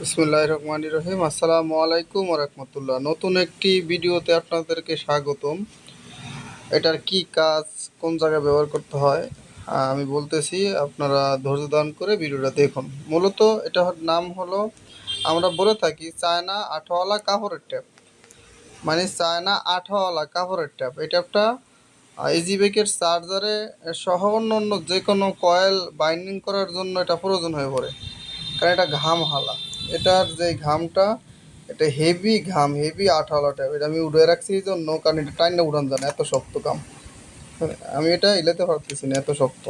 বিসমিল্লাহির রহমানির রহিম। আসসালামু আলাইকুম ওয়া রাহমাতুল্লাহ। নতুন একটি ভিডিওতে আপনাদেরকে স্বাগতম। এটার কি কাজ, কোন জায়গায় ব্যবহার করতে হয় আমি বলতেছি, আপনারা ধৈর্য ধারণ করে ভিডিওটা দেখুন। মূলত এটার নাম হলো, আমরা বলে থাকি চায়না আঠাওয়ালা কাপড়ের ট্যাপ, মানে চায়না আঠাওয়ালা কাপড়ের ট্যাপ। এই ট্যাপটা ইজিবেকের চার্জারে সহ অন্য যে কোনো কয়েল বাইন্ডিং করার জন্য এটা প্রয়োজন হয়ে পড়ে, কারণ এটা ঘাম হালা। এটার যে ঘামটা, এটা হেভি ঘাম, হেভি আঠাওয়ালা টাইপ। এটা আমি উড়ে রাখছি এই জন্য, কারণ এটা টাইনে উড়ান যায় না, এত শক্ত ঘাম। আমি এটা ইলেতে পারতেছি না, এত শক্ত।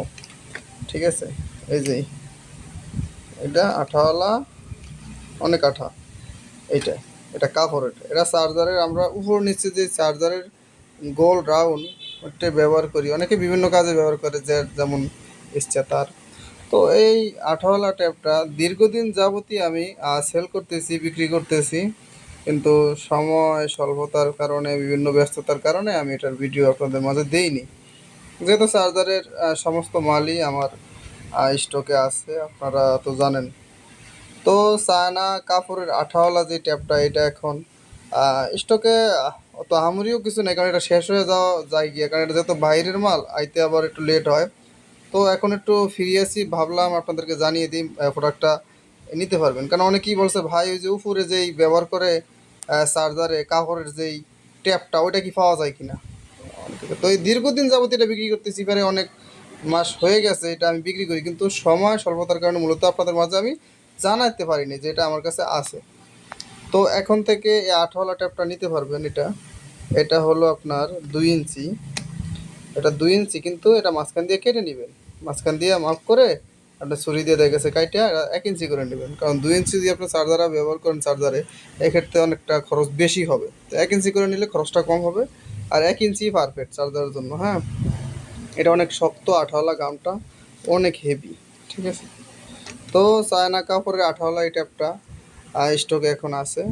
ঠিক আছে, এই যে এটা আঠাওয়ালা, অনেক আঠা। এইটা এটা কাপড়ের, এটা চার্জারের আমরা উপর নিচে যে চার্জারের গোল রাউন্ড ওটা ব্যবহার করি, অনেকে বিভিন্ন কাজে ব্যবহার করে, যে যেমন ইচ্ছা তার। তো এই আঠাওয়ালা ট্যাপটা দীর্ঘদিন যাবতই আমি সেল করতেছি, বিক্রি করতেছি, কিন্তু সময় স্বল্পতার কারণে, বিভিন্ন ব্যস্ততার কারণে আমি এটার ভিডিও আপনাদের মাঝে দেইনি। যেহেতু চার্জারের সমস্ত মালই আমার স্টকে আছে, আপনারা তো জানেন। তো চায়না কাপড়ের আঠাওয়ালা যে ট্যাপটা, এটা এখন স্টকে অত আহামরিও কিছু নেই, কারণ এটা শেষ হয়ে যাওয়া যায় গিয়ে, কারণ এটা যেহেতু বাইরের মাল, আইতে আবার একটু লেট হয়। তো এখন একটু ফিরে আসি, ভাবলাম আপনাদেরকে জানিয়ে দিই প্রোডাক্টটা নিতে পারবেন। কারণ অনেকেই বলছে, ভাই ওই যে উপরে যেই ব্যবহার করে চার্জারে কাপড়ের যেই ট্যাপটা, ওইটা কি পাওয়া যায় কিনা। তো এই দীর্ঘদিন যাবত এটা বিক্রি করতেছি, প্রায় অনেক মাস হয়ে গেছে এটা আমি বিক্রি করি, কিন্তু সময় স্বল্পতার কারণে মূলত আপনাদের মাঝে আমি জানাতে পারিনি যে এটা আমার কাছে আছে। তো এখন থেকে এই আঠওয়ালা ট্যাপটা নিতে পারবেন। এটা এটা হলো আপনার 2 ইঞ্চি। এটা 2 ইঞ্চি, কিন্তু এটা মাঝখান দিয়ে কেটে নেবেন, মাঝখান দিয়ে মাপ করে আপনার ছুরি দিয়ে দেখেছে কাইটে 1 ইঞ্চি করে নেবেন। কারণ 2 ইঞ্চি দিয়ে আপনার চার্জার ব্যবহার করেন চার্জারে, এক্ষেত্রে অনেকটা খরচ বেশি হবে। তো 1 ইঞ্চি করে নিলে খরচটা কম হবে, আর 1 ইঞ্চি পারফেক্ট চার্জারের জন্য। হ্যাঁ, এটা অনেক শক্ত আঠাওয়ালা, গামটা অনেক হেভি। ঠিক আছে, তো চায়না কাপড়ের আঠাওয়ালা এই ট্যাপটা স্টকে এখন আছে।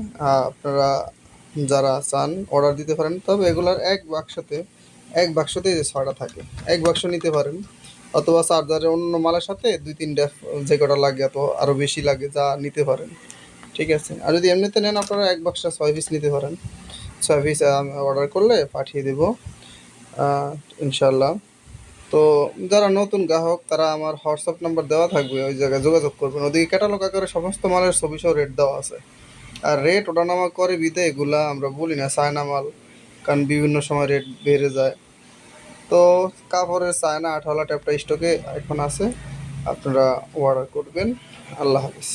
আপনারা যারা চান অর্ডার দিতে পারেন, তবে এগুলার এক বাক্সতে যে ছয়টা থাকে, এক বাক্স নিতে পারেন, অথবা চার্জারের অন্য মালের সাথে 2-3টা যে কটা লাগে, অত আরও বেশি লাগে যা নিতে পারেন। ঠিক আছে, আর যদি এমনিতে নেন আপনারা এক বাক্সে 6 পিস নিতে পারেন। 6 পিস অর্ডার করলে পাঠিয়ে দেবো ইনশাল্লাহ। তো যারা নতুন গ্রাহক, তারা আমার হোয়াটসঅ্যাপ নাম্বার দেওয়া থাকবে, ওই জায়গায় যোগাযোগ করবেন। ওদিকে ক্যাটালগ আকারে সমস্ত মালের ছবি সহ রেট দেওয়া আছে। আর রেট ওঠানামা করে বিদে এগুলা আমরা বলি না চায়না মাল, কারণ বিভিন্ন সময় রেট বেড়ে যায়। তো কাপড়ের চায়না আঠাওয়ালা ট্যাপটা স্টকে এখন আছে, আপনারা অর্ডার করবেন। আল্লাহ হাফিজ।